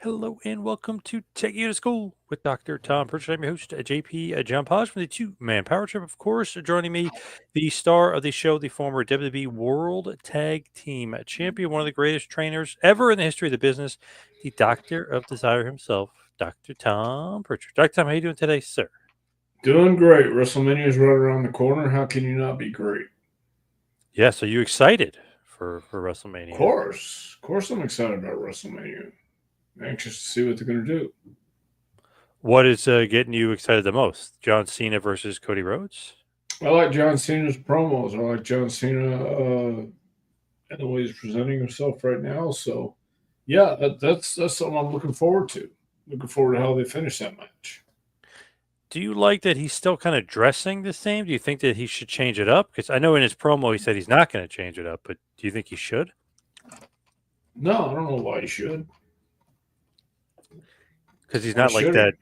Hello and welcome to Take You to School with Dr. Tom Prichard. I'm your host, JP John Podge from the Two Man Power Trip. Of course, joining me, the star of the show, the former WWE World Tag Team Champion, one of the greatest trainers ever in the history of the business, the Doctor of Desire himself, Dr. Tom Prichard. Dr. Tom, how you doing today, sir? Doing great. WrestleMania is right around the corner. How can you not be great? Yes, are you excited for WrestleMania? Of course, I'm excited about WrestleMania. Anxious to see what they're going to do. What is getting you excited the most? John Cena versus Cody Rhodes? I like John Cena's promos. I like John Cena and the way he's presenting himself right now. So, yeah, that's something I'm looking forward to. Looking forward to how they finish that match. Do you like that he's still kind of dressing the same? Do you think that he should change it up? Because I know in his promo he said he's not going to change it up, but do you think he should? No, I don't know why he should. Because he's Why not like should he? that.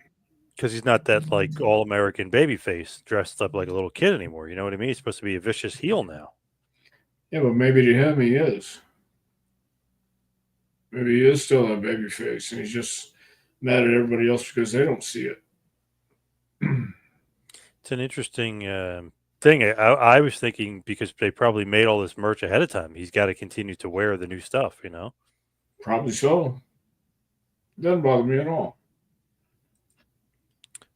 Because he's not that like all American baby face dressed up like a little kid anymore. You know what I mean? He's supposed to be a vicious heel now. Yeah, but maybe to him he is. Maybe he is still that baby face, and he's just mad at everybody else because they don't see it. It's an interesting thing. I was thinking because they probably made all this merch ahead of time. He's got to continue to wear the new stuff. You know. Probably so. Doesn't bother me at all.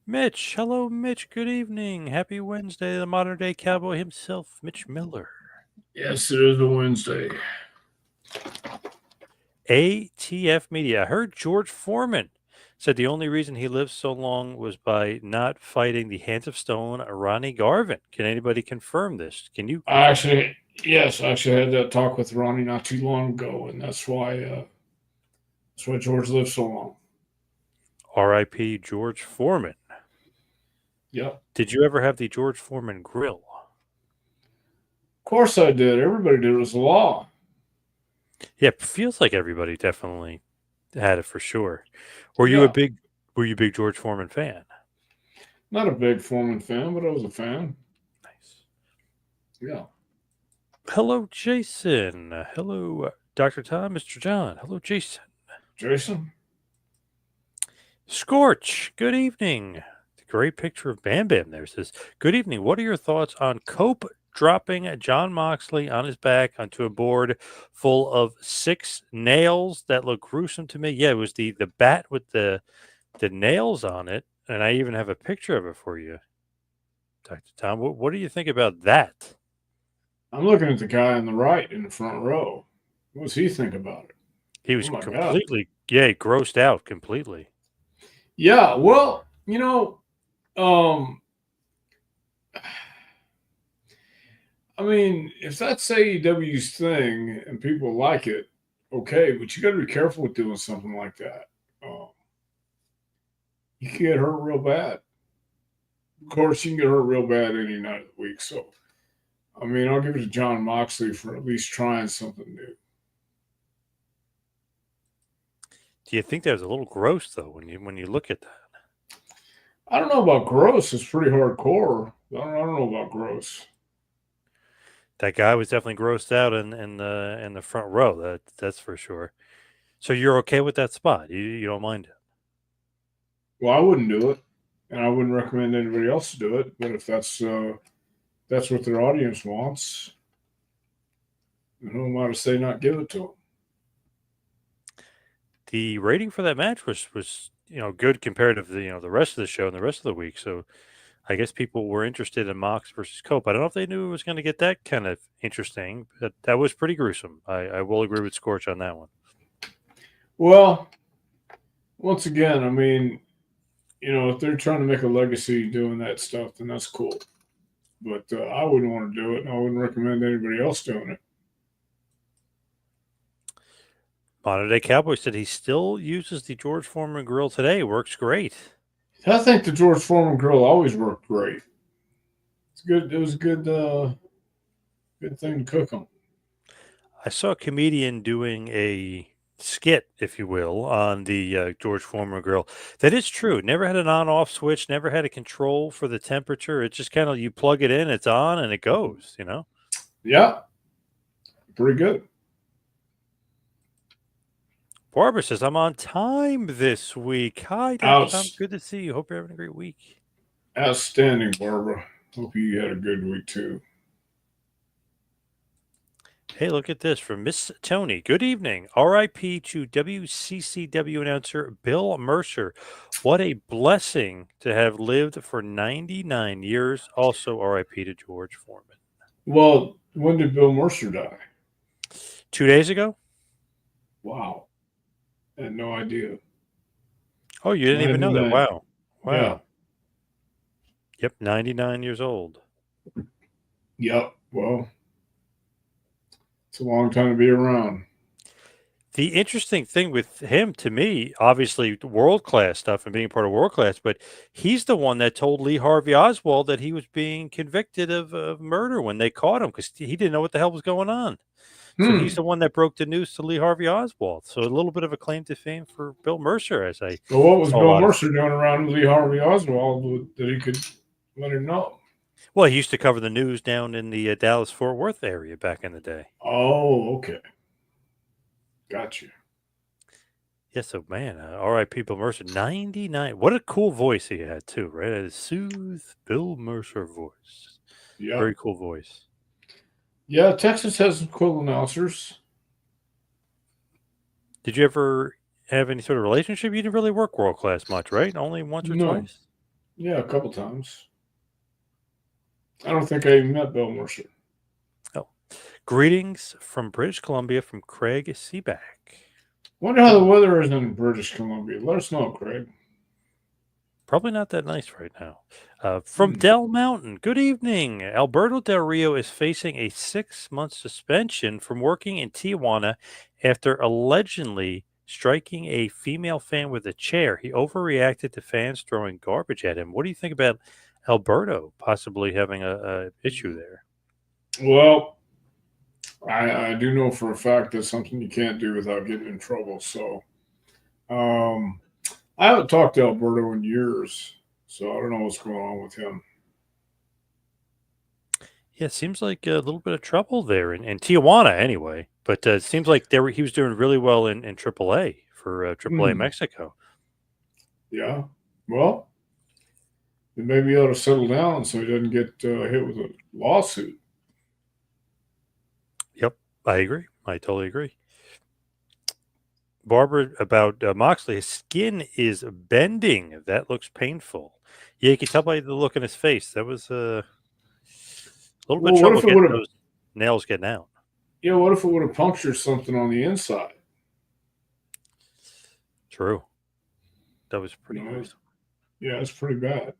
Mitch, hello, Mitch. Good evening. Happy Wednesday. The modern day cowboy himself, Mitch Miller. Yes, it is a Wednesday. ATF Media. I heard George Foreman said the only reason he lived so long was by not fighting the Hands of Stone, Ronnie Garvin. Can anybody confirm this? Can you I confirm? actually, yes, I actually had that talk with Ronnie not too long ago, and that's why George lived so long. R.I.P. George Foreman. Yep, of Did you ever have the George Foreman grill? course I did. Everybody did. It was the law. Yeah, it feels like everybody definitely had it for sure. Were you a Yeah, big were you a big George Foreman fan? not a big Foreman fan, but I was a fan. Nice. Yeah, Hello, Jason. Hello, Dr. Tom, Mr. John. Hello, Jason. Jason. Scorch, good evening. Great picture of Bam Bam there. Says, good evening. What are your thoughts on Cope dropping John Moxley on his back onto a board full of 6 nails that look gruesome to me? Yeah, it was the bat with the nails on it, and I even have a picture of it for you, Dr. Tom. What do you think about that? I'm looking at the guy on the right in the front row. What does he think about it? He Oh was my God. completely, yeah, grossed out completely. Yeah. Well, um, I mean, if that's AEW's thing and people like it, okay, but you got to be careful with doing something like that. Um, you can get hurt real bad. Of course, you can get hurt real bad any night of the week. So, I mean, I'll give it to John Moxley for at least trying something new. Do you think that was a little gross though when you look at that? I don't know about gross. It's pretty hardcore. I don't know about gross. That guy was definitely grossed out in the front row. That's for sure. So you're okay with that spot? You don't mind it? Well, I wouldn't do it, and I wouldn't recommend anybody else to do it. But if that's what their audience wants, who am I to say not give it to them? The rating for that match was good compared to the rest of the show and the rest of the week. So I guess people were interested in Mox versus Cope. I don't know if they knew it was going to get that kind of interesting, but that was pretty gruesome. I will agree with Scorch on that one. Well, once again, I mean, if they're trying to make a legacy doing that stuff, then that's cool. But I wouldn't want to do it, and I wouldn't recommend anybody else doing it. Modern Day Cowboy said he still uses the George Foreman grill today. Works great. I think the George Foreman grill always worked great. It's good. It was a good thing to cook on. I saw a comedian doing a skit, if you will, on the George Foreman grill. That is true. Never had an on-off switch. Never had a control for the temperature. It's just kind of you plug it in, it's on, and it goes. Yeah, pretty good. Barbara says, I'm on time this week. Hi, Dr. Tom. Outs, Good to see you. Hope you're having a great week. outstanding, Barbara. Hope you had a good week too. Hey, look at this from Miss Tony. Good evening. RIP to WCCW announcer Bill Mercer. What a blessing to have lived for 99 years. Also, RIP to George Foreman. Well, when did Bill Mercer die? 2 days ago? Wow, I had no idea. Oh, you didn't even know that. 99. Wow. Yeah. Wow. Yep, 99 years old. Yep. Well, it's a long time to be around. The interesting thing with him, to me, obviously world class stuff and being part of world class, but he's the one that told Lee Harvey Oswald that he was being convicted of murder when they caught him because he didn't know what the hell was going on. So he's Hmm. the one that broke the news to Lee Harvey Oswald. So a little bit of a claim to fame for Bill Mercer, as I So what was saw a Bill lot of. Mercer doing around Lee Harvey Oswald that he could let him know? Well, he used to cover the news down in the Dallas Fort Worth area back in the day. Oh, okay. Gotcha. Yeah, so man, R.I.P. Bill Mercer, 99. What a cool voice he had too, right? A soothe Bill Mercer voice. Yeah. Very cool voice. Yeah, Texas has some cool announcers. Did you ever have any sort of relationship? You didn't really work world class much, right? Only once or No. twice? Yeah, a couple times. I don't think I even met Bill Mercer. Oh. Greetings from British Columbia from Craig Seaback. Wonder how the weather is in British Columbia. Let us know, Craig. Probably not that nice right now. From Hmm. Del Mountain, good evening. Alberto Del Rio is facing a 6-month suspension from working in Tijuana after allegedly striking a female fan with a chair. He overreacted to fans throwing garbage at him. What do you think about Alberto possibly having a issue there? Well, I do know for a fact that's something you can't do without getting in trouble. So um, I haven't talked to Alberto in years, so I don't know what's going on with him. Yeah, it seems like a little bit of trouble there in Tijuana anyway. But it seems like he was doing really well in AAA for AAA Hmm. Mexico. Yeah. Well, then maybe he ought to settle down so he doesn't get hit with a lawsuit. Yep, I agree. I totally agree. Barbara, about Moxley, his skin is bending. That looks painful. Yeah, you can tell by the look in his face. That was a little bit Well, of what trouble if it getting would have? those nails getting out. Yeah, what if it would have punctured something on the inside? True. That was pretty You know, gruesome. yeah, it's pretty bad.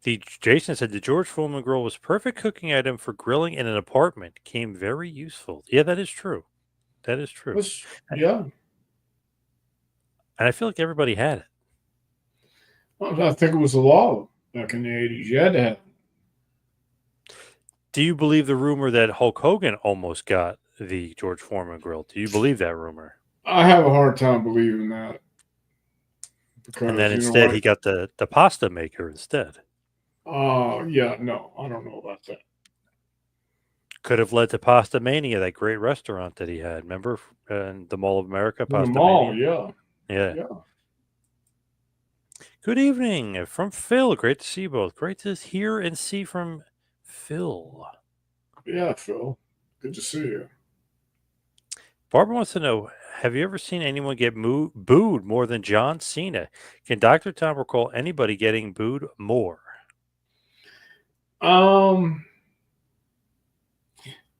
The Jason said the George Foreman grill was perfect cooking item for grilling in an apartment. Came very useful. Yeah, that is true. That is true. And Yeah, I feel like everybody had it. I think it was the law back in the 80s. You had to have. Do you believe the rumor that Hulk Hogan almost got the George Foreman grill? Do you believe that rumor? I have a hard time believing that And because then you know instead he what? got the pasta maker instead. Yeah, no, I don't know about that. Could have led to Pasta Mania, that great restaurant that he had. Remember in the Mall of America, In the Pasta mall, Mania? yeah, Yeah. yeah, Good evening from Phil. Great to see you both. Great to hear and see from Phil. yeah, Phil. Good to see you. Barbara wants to know, have you ever seen anyone get booed more than John Cena? Can Dr. Tom recall anybody getting booed more? Um,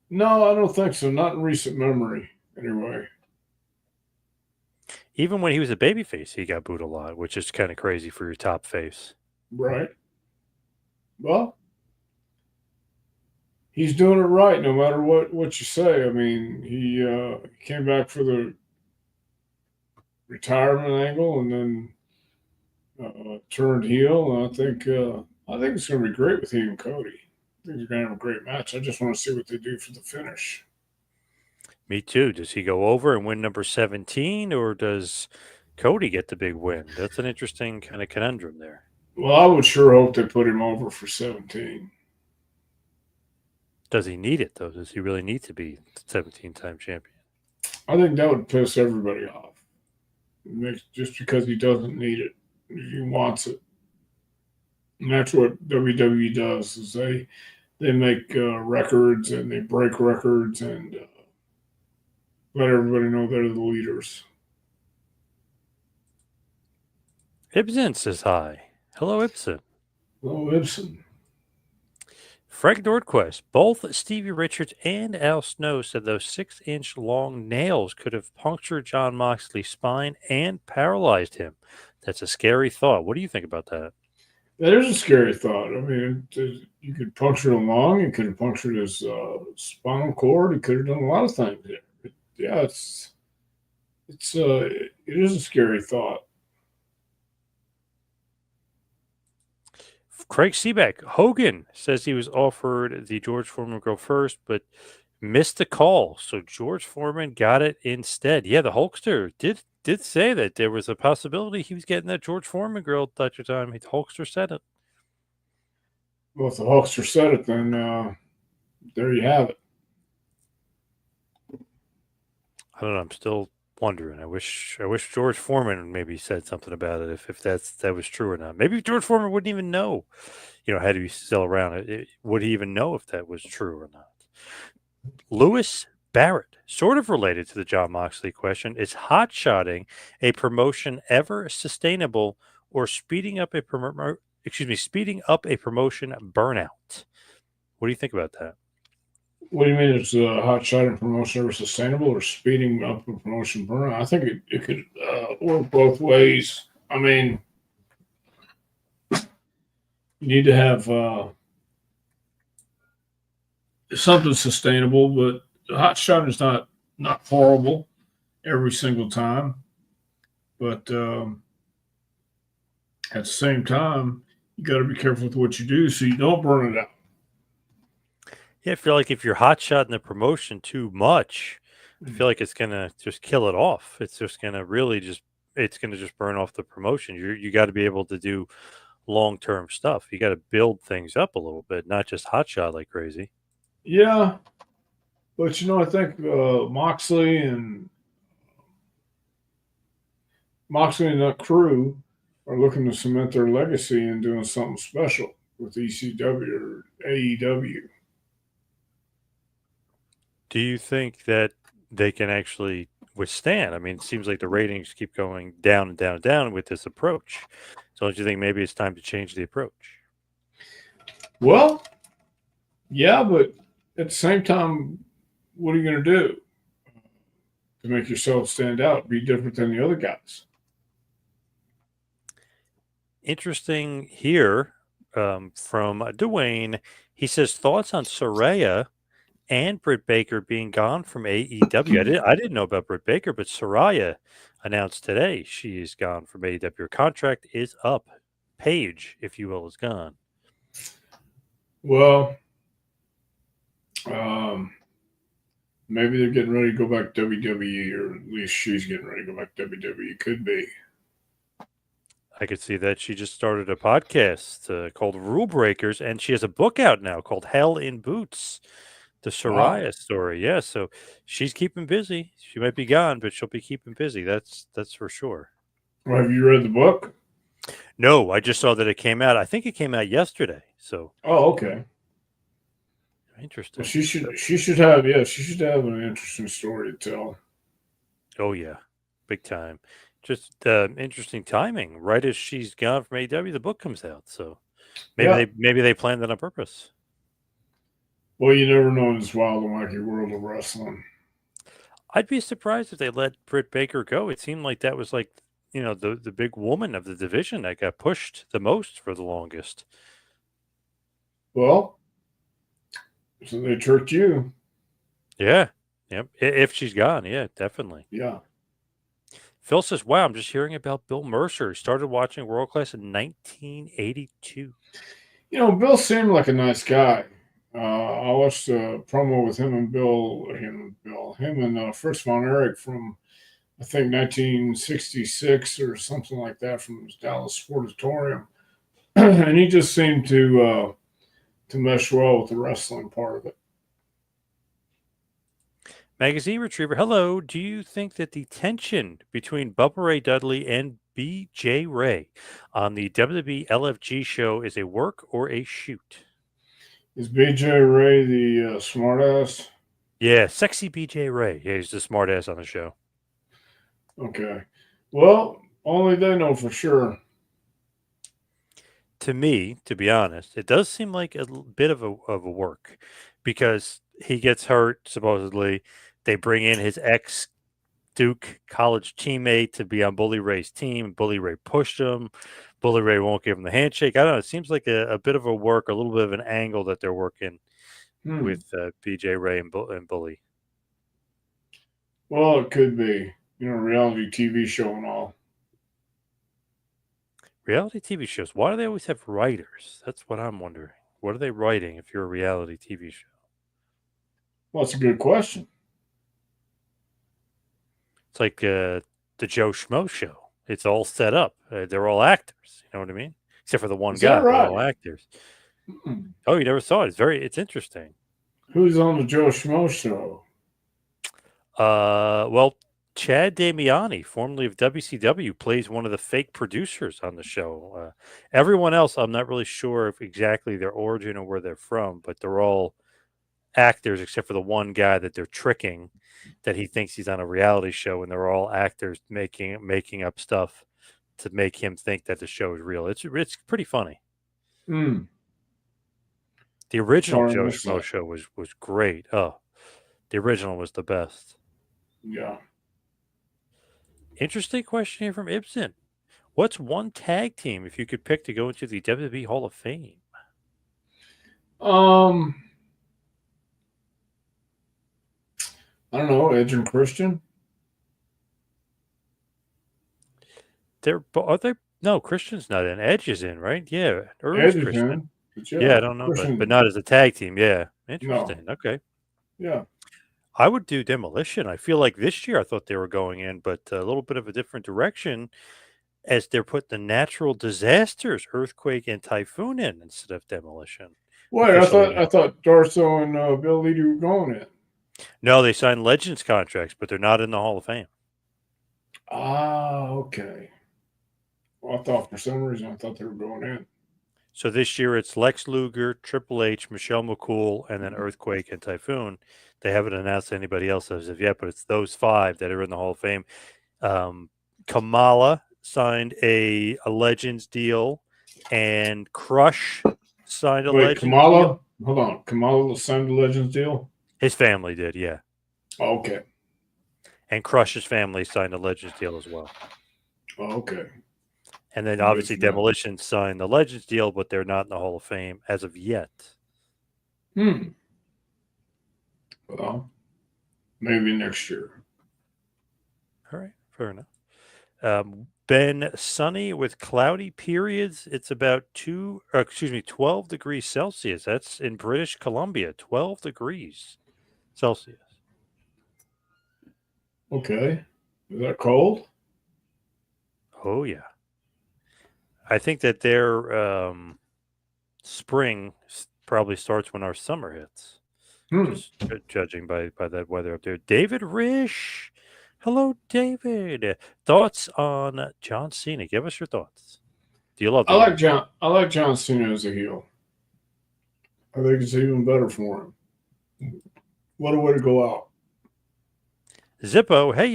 no, I don't think so. Not in recent memory, anyway. Even when he was a babyface, he got booed a lot, which is kind of crazy for your top face. Right. Well, he's doing it right, no matter what you say. I mean, he came back for the retirement angle and then turned heel. And I think it's going to be great with him and Cody. I think they're going to have a great match. I just want to see what they do for the finish. Me too. Does he go over and win number 17, or does Cody get the big win? That's an interesting kind of conundrum there. Well, I would sure hope they put him over for 17. Does he need it, though? Does he really need to be 17-time champion? I think that would piss everybody off. Just because he doesn't need it, he wants it, and that's what WWE does. Is they make records and they break records and let everybody know they're the leaders. Ibsen says hi. Hello, Ibsen. Well, Ibsen. Frank Nordquist. Both Stevie Richards and Al Snow said those 6-inch long nails could have punctured John Moxley's spine and paralyzed him. That's a scary thought. What do you think about that? That is a scary thought. I mean, you could puncture a lung, you could have punctured his spinal cord, you could have done a lot of things. Yeah, it is a scary thought. Craig Seaback. Hogan says he was offered the George Foreman girl first, but missed the call. So George Foreman got it instead. Yeah, the Hulkster did say that there was a possibility he was getting that George Foreman girl Dr. Time. The Hulkster said it. Well, if the Hulkster said it, then there you have it. I don't know. I'm still wondering. I wish George Foreman maybe said something about it if that was true or not. Maybe George Foreman wouldn't even know, had he still around. Would he even know if that was true or not? Lewis Barrett, sort of related to the John Moxley question, is hot-shotting a promotion ever sustainable or speeding up a promotion burnout? What do you think about that? What do you mean it's a hot shot and promotion ever sustainable or speeding up a promotion burnout? I think it could work both ways. I mean, you need to have something sustainable, but hot shot is not horrible every single time. But at the same time, you got to be careful with what you do so you don't burn it out. Yeah, I feel like if you're hot-shotting the promotion too much, I feel like it's gonna just kill it off. It's just gonna burn off the promotion. You got to be able to do long-term stuff. You got to build things up a little bit, not just hot-shot like crazy. Yeah, but I think Moxley and that crew are looking to cement their legacy and doing something special with ECW or AEW. Do you think that they can actually withstand? I mean, it seems like the ratings keep going down and down and down with this approach. So don't you think maybe it's time to change the approach? Well, yeah, but at the same time, what are you going to do to make yourself stand out, be different than the other guys? Interesting here from Dwayne. He says thoughts on Soraya and Britt Baker being gone from AEW. I didn't know about Britt Baker, but Soraya announced today she is gone from AEW. Her contract is up. Paige, if you will, is gone. Well, maybe they're getting ready to go back to WWE, or at least she's getting ready to go back to WWE. Could be. I could see that. She just started a podcast called Rule Breakers, and she has a book out now called Hell in Boots. The Soraya story, yeah. So she's keeping busy. She might be gone, but she'll be keeping busy. That's for sure. Well, have you read the book? No, I just saw that it came out. I think it came out yesterday. So. Oh, okay. Interesting. Well, she should have an interesting story to tell. Oh yeah, big time. Just interesting timing. Right as she's gone from AEW, the book comes out. So maybe they planned that on purpose. Well, you never know in this wild and wacky world of wrestling. I'd be surprised if they let Britt Baker go. It seemed like that was like, the big woman of the division that got pushed the most for the longest. Well, so they tricked you. Yeah. Yep. If she's gone, yeah, definitely. Yeah. Phil says, wow, I'm just hearing about Bill Mercer. He started watching World Class in 1982. Bill seemed like a nice guy. I watched a promo with him and Fritz Von Erich from, I think, 1966 or something like that, from his Dallas Sportatorium. And he just seemed to mesh well with the wrestling part of it. Magazine Retriever, hello. Do you think that the tension between Bubba Ray Dudley and BJ Ray on the WWE LFG show is a work or a shoot? Is BJ Ray the smartass? Yeah, sexy BJ Ray. Yeah, he's the smartass on the show. Okay. Well, only they know for sure. To me, to be honest, it does seem like a bit of a work because he gets hurt, supposedly. They bring in his ex Duke college teammate to be on Bully Ray's team. Bully Ray pushed him. Bully Ray won't give him the handshake. I don't know. It seems like a bit of a work, a little bit of an angle that they're working Hmm. with BJ Ray and Bully. Well, it could be. Reality TV show and all. Reality TV shows. Why do they always have writers? That's what I'm wondering. What are they writing if you're a reality TV show? Well, that's a good question. It's like the Joe Schmo show. It's all set up. They're all actors. You know what I mean? Except for the one Is that guy. They're all right? actors. Mm-mm. Oh, you never saw it. It's interesting. Who's on the Joe Schmo show? Well, Chad Damiani, formerly of WCW, plays one of the fake producers on the show. Everyone else, I'm not really sure of exactly their origin or where they're from, but they're all actors except for the one guy that they're tricking, that he thinks he's on a reality show, and they're all actors making up stuff to make him think that the show is real. It's pretty funny. Hmm. The original Sorry, I Joe missed Schmo that. show was great. Oh, the original was the best. Yeah. Interesting question here from Ibsen. What's one tag team if you could pick to go into the WWE Hall of Fame? Um, I don't know. Edge and Christian. Are they? No, Christian's not in. Edge is in, right? Yeah, or is Edge is Christian? in. But Yeah, yeah, I don't know, but Christian. not as a tag team. Yeah, No. interesting. Okay, Yeah. I would do Demolition. I feel like this year I thought they were going in, but a little bit of a different direction as they're putting the natural disasters, earthquake and typhoon in instead of Demolition. Wait, I Officially thought I now. thought Darso and Bill Leedy were going in. No, they signed Legends contracts, but they're not in the Hall of Fame. Ah, okay. Well, I thought for some reason I thought they were going in. So this year it's Lex Luger, Triple H, Michelle McCool, and then Earthquake and Typhoon. They haven't announced anybody else as of yet, but it's those five that are in the Hall of Fame. Um, Kamala signed a Legends deal, and Crush signed a Wait, Legends deal. Kamala? Hold on. Kamala signed the Legends deal? His family did, yeah. Oh, okay. And Crush's family signed a Legends deal as well. Oh, okay. And then Well, good obviously for them. Demolition signed the Legends deal, but they're not in the Hall of Fame as of yet. Hmm. Well, maybe next year. All right, fair enough. Ben sunny with cloudy periods. It's about 12 degrees Celsius. That's in British Columbia, 12 degrees Celsius. Okay. Is that cold? Oh, yeah. I think that their spring probably starts when our summer hits, Hmm. just judging by that weather up there. David Rish. Hello, David. Thoughts on John Cena? Give us your thoughts. Do you love I the like old guy? John. I like John Cena as a heel. I think it's even better for him. What a way to go out! Zippo, hey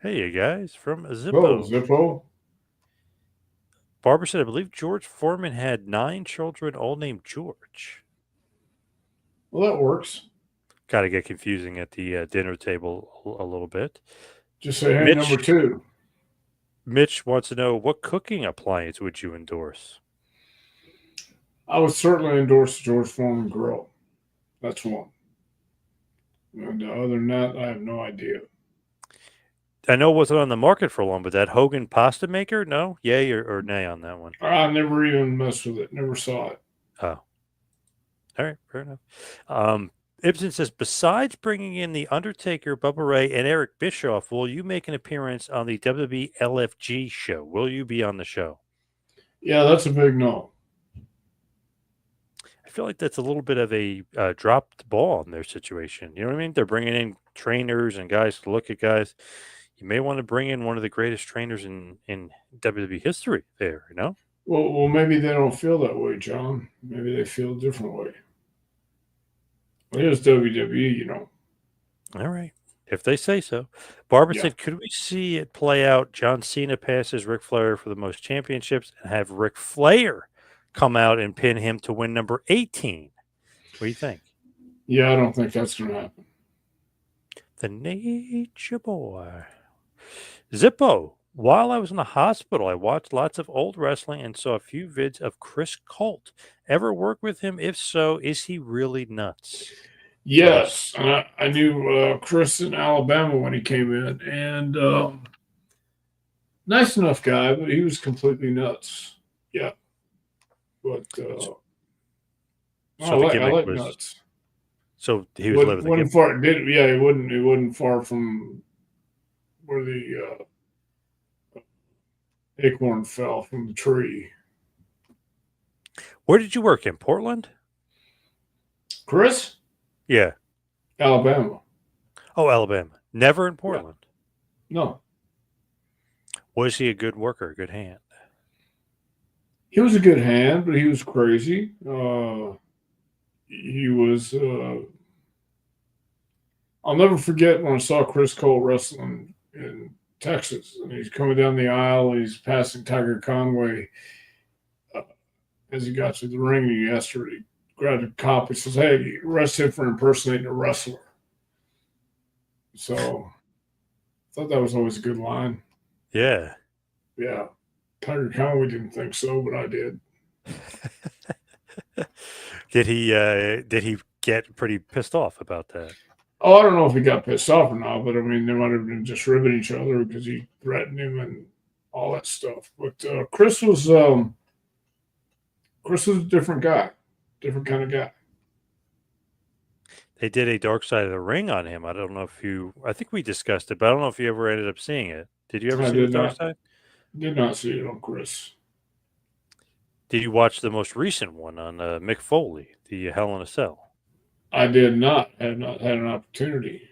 hey you guys from Oh, Zippo. Zippo. Barbara said, I believe George Foreman had 9 children, all named George. Well, that works. Got to get confusing at the dinner table a little bit. Just say, hey, number Mitch, two. Mitch wants to know what cooking appliance would you endorse? I would certainly endorse the George Foreman grill. That's one. And other than that, I have no idea. I know it wasn't on the market for long, but that Hogan pasta maker, no, yay or nay on that one. I never even messed with it. Never saw it. Oh, all right, fair enough. Ibsen says, besides bringing in The Undertaker, Bubba Ray, and Eric Bischoff, will you make an appearance on the WWE LFG show? Will you be on the show? Yeah, that's a big no. feel like that's a little bit of a dropped ball in their situation. You know what I mean? They're bringing in trainers and guys to look at guys. You may want to bring in one of the greatest trainers in WWE history. There, you know. Well, maybe they don't feel that way, John. Maybe they feel a different way. Well, here's WWE, you know. All right. If they say so. Barbara Yeah. said, could we see it play out? John Cena passes Ric Flair for the most championships and have Ric Flair come out and pin him to win number 18. What do you think? Yeah, I don't think that's going to happen. The Nature Boy. Zippo. While I was in the hospital, I watched lots of old wrestling and saw a few vids of Chris Colt. Ever work with him? If so, is he really nuts? Yes, I knew Chris in Alabama when he came in, and nice enough guy, but he was completely nuts. Yeah, but I So the like gimmick was nuts. so he was living the Wasn't gimmick. far. He wasn't far from where the acorn fell from the tree. Where did you work in Portland? Chris, Yeah. Alabama. Oh, Alabama. Never in Portland. Yeah. No, Was he a good worker, a good hand? he was a good hand, but he was crazy. He was. I'll never forget when I saw Chris Cole wrestling in Texas, and he's coming down the aisle. He's passing Tiger Conway as he got to the ring yesterday. Grabbed a cop and says, "Hey, arrest him for impersonating a wrestler." So I thought that was always a good line. Yeah. Yeah. Tiger Conway didn't think so, but I did. Did he get pretty pissed off about that? Oh, I don't know if he got pissed off or not, but I mean, they might have been just ribbing each other because he threatened him and all that stuff. But Chris was a different guy, different kind of guy. They did a Dark Side of the Ring on him. I don't know if I think we discussed it, but I don't know if you ever ended up seeing it. Did you ever I see the did Dark not Side? did not see it on Chris. Did you watch the most recent one on Mick Foley, the Hell in a Cell? I did not. Had not had an opportunity.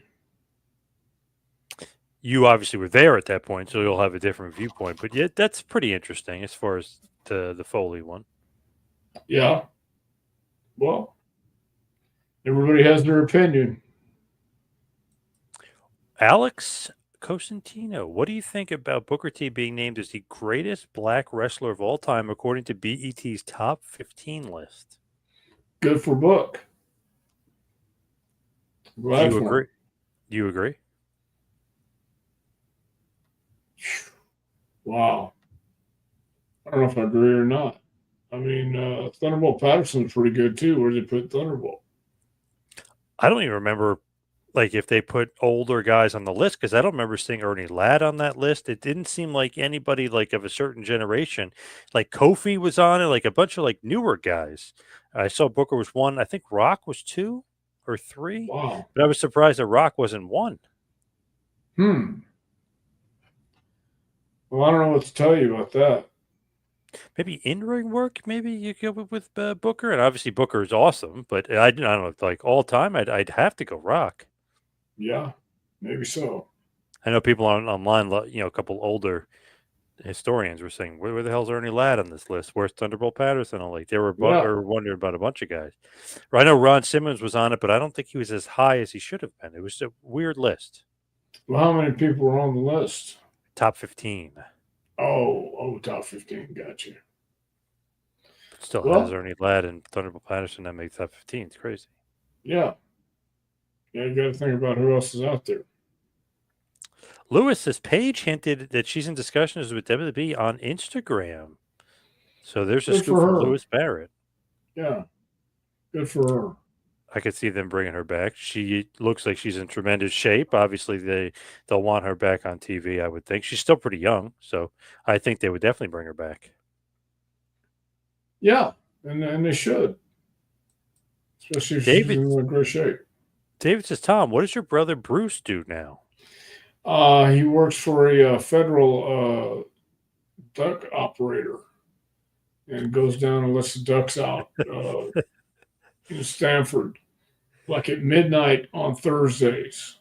You obviously were there at that point, so you'll have a different viewpoint. But yeah, that's pretty interesting as far as the Foley one. Yeah. Well, everybody has their opinion. Alex Cosentino, what do you think about Booker T being named as the greatest black wrestler of all time according to BET's top 15 list? Good for Book. Do you agree? Do you agree? Wow. I don't know if I agree or not. I mean, Thunderbolt Patterson's pretty good too. Where did they put Thunderbolt? I don't even remember like if they put older guys on the list because I don't remember seeing Ernie Ladd on that list. It didn't seem like anybody like of a certain generation. Like Kofi was on it, like a bunch of like newer guys. I saw Booker was one. I think Rock was 2 or 3. Wow. But I was surprised that Rock wasn't 1. Well, I don't know what to tell you about that. Maybe in-ring work. Maybe you go with Booker, and obviously Booker is awesome. But I don't know, like all time, I'd have to go Rock. Yeah, maybe so. I know people online, a couple older historians were saying, where the hell's Ernie Ladd on this list? Where's Thunderbolt Patterson? Like they were wondering about a bunch of guys. I know Ron Simmons was on it, but I don't think he was as high as he should have been. It was a weird list. Well, how many people were on the list? Top 15. Oh, top 15. Gotcha. But still has Ernie Ladd and Thunderbolt Patterson that makes top 15. It's crazy. Yeah. Yeah, you got to think about who else is out there. Lewis says Paige hinted that she's in discussions with WWE on Instagram. So there's a scoop from Lewis Barrett. Yeah. Good for her. I could see them bringing her back. She looks like she's in tremendous shape. Obviously, they'll want her back on TV, I would think. She's still pretty young, so I think they would definitely bring her back. Yeah, and they should. Especially if she's in great shape. David says, Tom, what does your brother Bruce do now? He works for a federal duck operator and goes down and lets the ducks out in Stanford, like at midnight on Thursdays.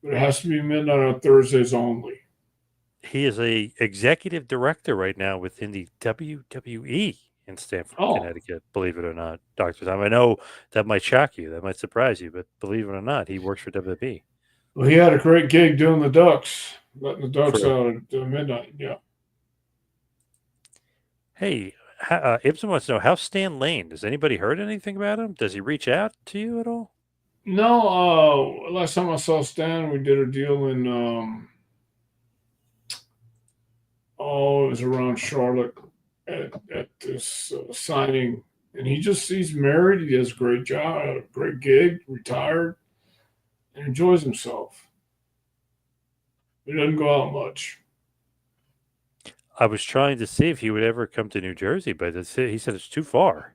But it has to be midnight on Thursdays only. He is a executive director right now within the WWE in Stamford, Oh, Connecticut. Believe it or not, Doctor Tom. I know that might shock you, that might surprise you, but believe it or not, he works for WWE. well, he had a great gig doing the Ducks, letting the Ducks True. out at midnight. Yeah. Hey, Ibsen wants to know, how's Stan Lane? Does anybody heard anything about him? Does he reach out to you at all? No, last time I saw Stan, we did a deal in, it was around Charlotte at this signing. And he's married. He does a great job, a great gig, retired, and enjoys himself. He doesn't go out much. I was trying to see if he would ever come to New Jersey, but he said it's too far.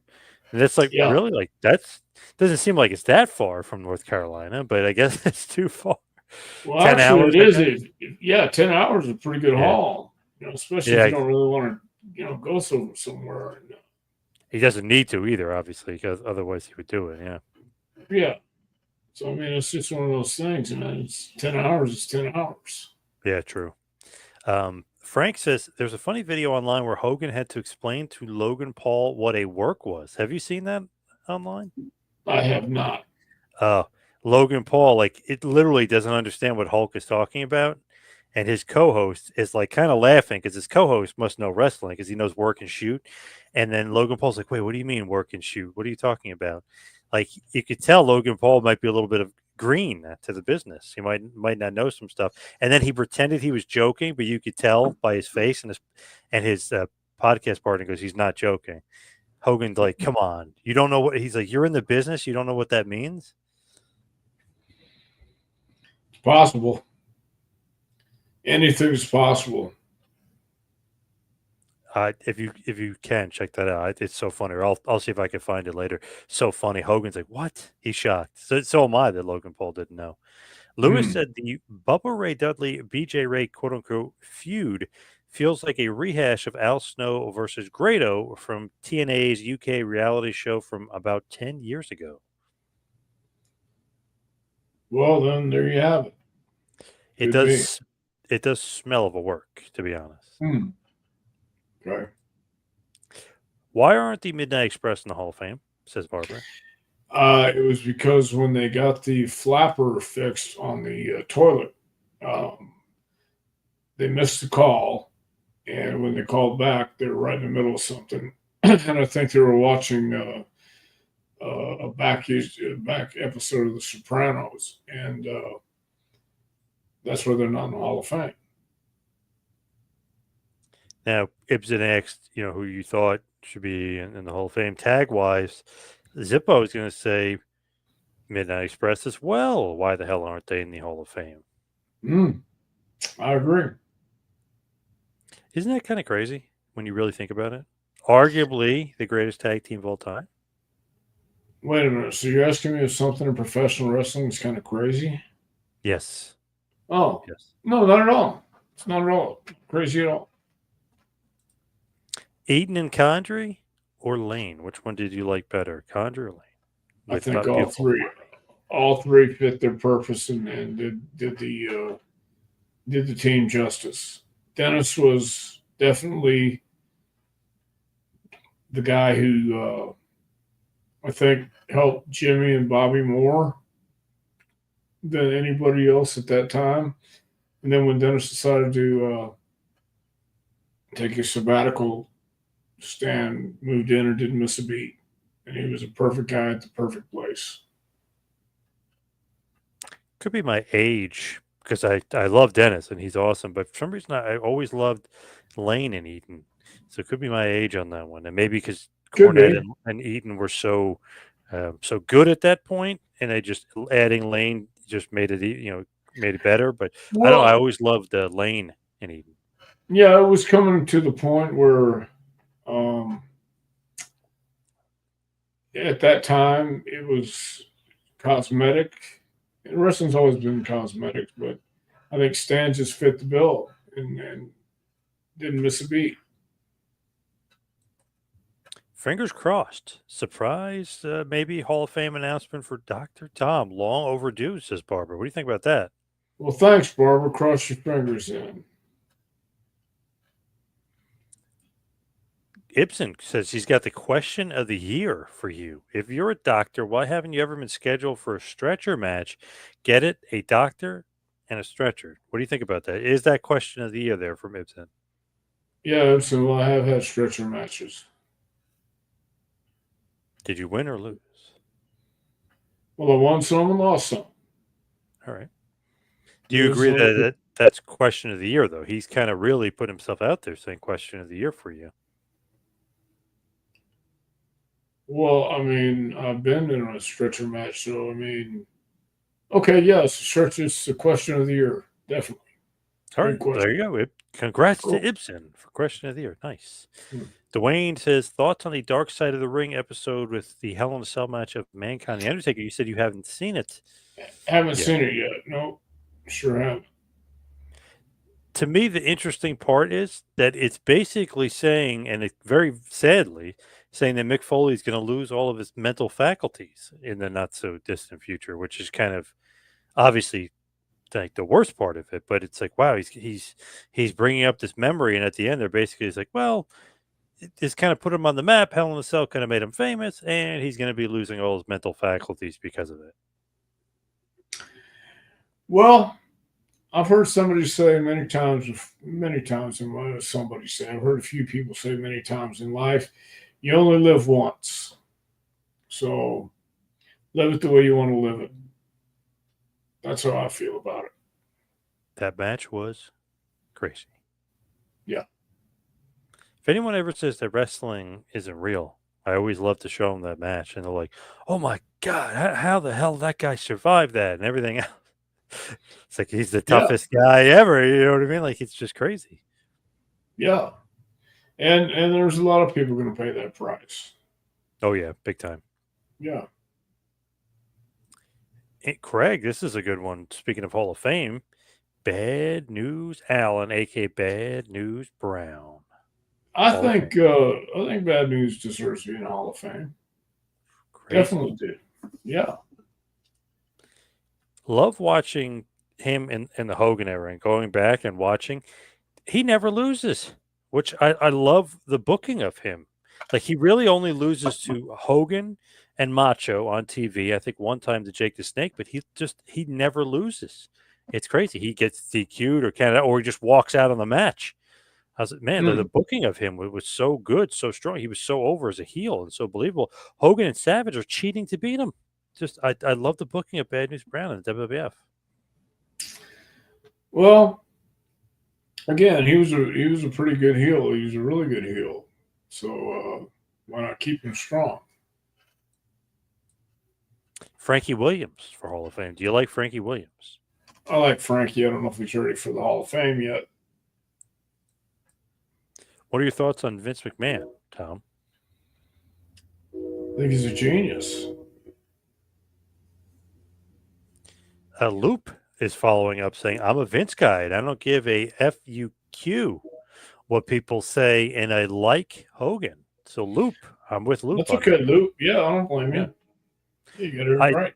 And that's like, Yeah. really? Like, that's doesn't seem like it's that far from North Carolina, but I guess it's too far. Well, 10 actually, hours, it I is. think? Yeah, 10 hours is a pretty good Yeah. haul, especially if Yeah. you don't really want to, go somewhere. And, He doesn't need to either, obviously, because otherwise he would do it. Yeah. yeah. So, I mean, it's just one of those things, man. It's 10 hours, it's 10 hours. Yeah, true. Frank says there's a funny video online where Hogan had to explain to Logan Paul what a work was. Have you seen that online? I have not. Uh, Logan Paul, like, it literally doesn't understand what Hulk is talking about. And his co-host is like kind of laughing because his co-host must know wrestling because he knows work and shoot. And then Logan Paul's like, "Wait, what do you mean work and shoot? What are you talking about?" Like, you could tell Logan Paul might be a little bit of green to the business. He might not know some stuff. And then he pretended he was joking, but you could tell by his face and his podcast partner goes, "He's not joking." Hogan's like, "Come on, you don't know what?" He's like, "You're in the business, you don't know what that means." It's possible. Anything's possible. If you can check that out, it's so funny. Or I'll see if I can find it later. So funny. Hogan's like, "What?" He's shocked. So am I that Logan Paul didn't know. Lewis Hmm. said the Bubba Ray Dudley BJ Ray quote unquote feud feels like a rehash of Al Snow versus Grado from TNA's UK reality show from about 10 years ago. Well, then there you have it. It Could be. does it does smell of a work, to be honest. Hmm. Okay. Why aren't the Midnight Express in the Hall of Fame? Says Barbara. It was because when they got the flapper fixed on the toilet, um, they missed the call. And when they called back, they were right in the middle of something. And I think they were watching a back episode of The Sopranos. And that's why they're not in the Hall of Fame. Now, Ibsen asked, who you thought should be in the Hall of Fame tag wise. Zippo is going to say Midnight Express as well. Why the hell aren't they in the Hall of Fame? I agree. Isn't that kind of crazy when you really think about it? Arguably the greatest tag team of all time. Wait a minute. So you're asking me if something in professional wrestling is kind of crazy? Yes. Oh, Yes. no, not at all. It's not at all crazy at all. Eaton and Condrey or Lane? Which one did you like better, Condrey or Lane? I With think beautiful. all three fit their purpose and did the team justice. Dennis was definitely the guy who I think helped Jimmy and Bobby more than anybody else at that time. And then when Dennis decided to take a sabbatical, Stan moved in and didn't miss a beat. And he was a perfect guy at the perfect place. Could be my age because I love Dennis and he's awesome, but for some reason I always loved Lane and Eaton. So it could be my age on that one, and maybe because Could Cornette be. and Eaton were so good at that point, and they just adding Lane just made it made it better. But I don't know. I Well, always loved Lane and Eaton. yeah, it was coming to the point where um, at that time it was cosmetic. And wrestling's always been cosmetic, but I think Stan just fit the bill and didn't miss a beat. Fingers crossed. Surprise, maybe Hall of Fame announcement for Dr. Tom. Long overdue, says Barbara. What do you think about that? Well, thanks, Barbara. Cross your fingers in. Ibsen says he's got the question of the year for you. If you're a doctor, why haven't you ever been scheduled for a stretcher match? Get it? A doctor and a stretcher. What do you think about that? Is that question of the year there from Ibsen? Yeah, so I have had stretcher matches. Did you win or lose? Well, I won some and lost some. All right. Do you There's agree like, that that's question of the year, though? He's kind of really put himself out there saying question of the year for you. well, I mean, I've been in a stretcher match, so I mean, okay, yes, stretch is the question of the year, definitely. All Good right. There question. you go. Congrats to Cool. Ibsen for question of the year. Nice. Hmm. Dwayne says thoughts on the Dark Side of the Ring episode with the Hell in a Cell match of Mankind and the Undertaker. You said you haven't seen it Haven't yet. seen it yet. No, sure haven't. To me, the interesting part is that it's basically saying, and it very sadly saying that Mick Foley is going to lose all of his mental faculties in the not so distant future, which is kind of obviously like the worst part of it. But it's like, wow, he's bringing up this memory, and at the end, they're basically it's like, well, this kind of put him on the map. Hell in a Cell kind of made him famous, and he's going to be losing all his mental faculties because of it. Well, I've heard somebody say many times in life, somebody say, I've heard a few people say many times in life, you only live once. So live it the way you want to live it. That's how I feel about it. That match was crazy. Yeah. If anyone ever says that wrestling isn't real, I always love to show them that match, and they're like, "Oh my god, how the hell that guy survived that and everything else?" It's like he's the Yeah. toughest guy ever. You know what I mean? Like it's just crazy. Yeah. And there's a lot of people going to pay that price. Oh yeah, big time. Yeah. Craig, this is a good one. Speaking of Hall of Fame, Bad News Allen, aka Bad News Brown. I think Bad News deserves to be in the Hall of Fame. Crazy. Definitely do. Yeah. Love watching him in the Hogan era and going back and watching. He never loses, which I love the booking of him. Like he really only loses to Hogan and Macho on TV. I think one time to Jake the Snake, but he never loses. It's crazy. He gets DQ'd or Canada or he just walks out on the match. I was like, man, the Mm. booking of him was so good, so strong. He was so over as a heel and so believable. Hogan and Savage are cheating to beat him. Just I love the booking of Bad News Brown in the WWF. Well, again, he was a pretty good heel. He was a really good heel. So why not keep him strong? Frankie Williams for Hall of Fame. Do you like Frankie Williams? I like Frankie. I don't know if he's ready for the Hall of Fame yet. What are your thoughts on Vince McMahon, Tom? I think he's a genius. Loop is following up saying, I'm a Vince guy and I don't give a FUQ what people say, and I like Hogan. So Loop, I'm with Loop That's on okay, that. Luke. Yeah, I don't blame Yeah. you. You got it I right.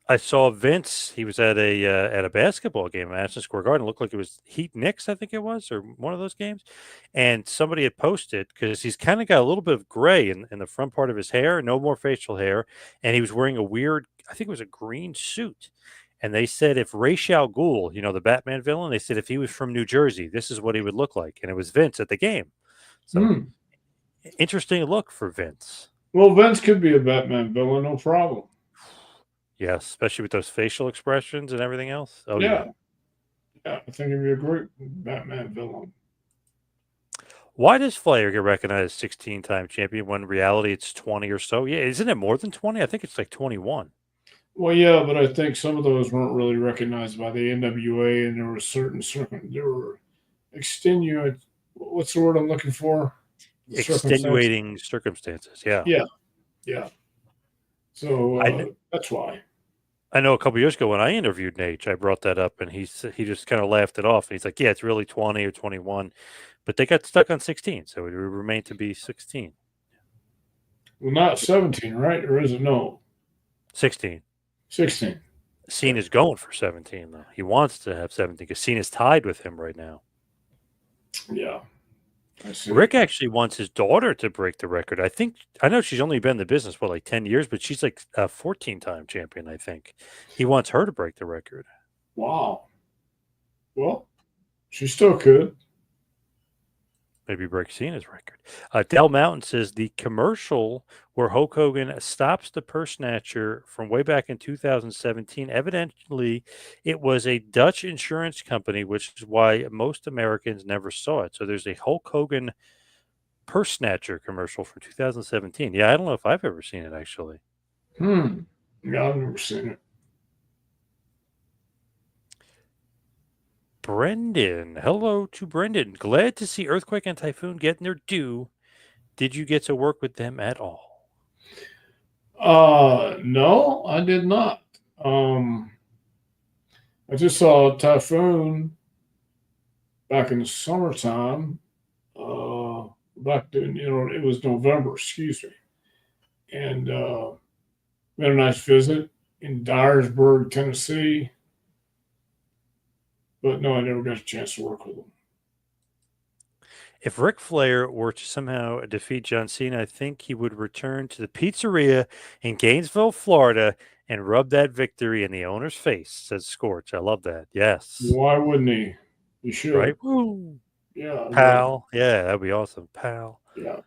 I saw Vince. He was at a basketball game at Madison Square Garden. It looked like it was Heat Knicks, I think it was, or one of those games. And somebody had posted because he's kind of got a little bit of gray in the front part of his hair, no more facial hair, and he was wearing a weird, I think it was a green suit. And they said if Ra's al Ghul, the Batman villain, they said if he was from New Jersey, this is what he would look like, and it was Vince at the game. So Hmm. interesting look for Vince. Well, Vince could be a Batman villain, no problem. Yes, especially with those facial expressions and everything else. Oh yeah. Yeah, yeah. I think he'd be a great Batman villain. Why does Flair get recognized as 16-time champion when in reality it's 20 or so? Yeah, isn't it more than 20? I think it's like 21. Well, yeah, but I think some of those weren't really recognized by the NWA, and there were there were extenuate. What's the word I'm looking for? The circumstance. Extenuating circumstances. Yeah. Yeah, yeah. So I kn- that's why. I know a couple years ago when I interviewed Nate, I brought that up and he just kind of laughed it off. He's like, yeah, it's really 20 or 21, but they got stuck on 16, so it would remain to be 16. Well, not 17, right? Or is it no? 16. 16. Okay. Cena's going for 17, though. He wants to have 17 because Cena's tied with him right now. Yeah, I see. Rick actually wants his daughter to break the record. I know she's only been in the business for like 10 years, but she's like a 14-time champion, I think. He wants her to break the record. Wow. Well, she still could. Maybe break Cena's record. Del Mountain says the commercial where Hulk Hogan stops the purse snatcher from way back in 2017. Evidently, it was a Dutch insurance company, which is why most Americans never saw it. So there's a Hulk Hogan purse snatcher commercial from 2017. Yeah, I don't know if I've ever seen it actually. Yeah, I've never seen it. Brendan, hello to Brendan. Glad to see Earthquake and Typhoon getting their due. Did you get to work with them at all? No, I did not. I just saw Typhoon back in the summertime. Back in, it was November, excuse me. And we had a nice visit in Dyersburg, Tennessee. But no, I never got a chance to work with them. If Ric Flair were to somehow defeat John Cena, I think he would return to the pizzeria in Gainesville, Florida, and rub that victory in the owner's face, says Scorch. I love that. Yes. Why wouldn't he? He should. Right? Woo. Yeah. Pal. Yeah, that'd be awesome. Pal. Yeah.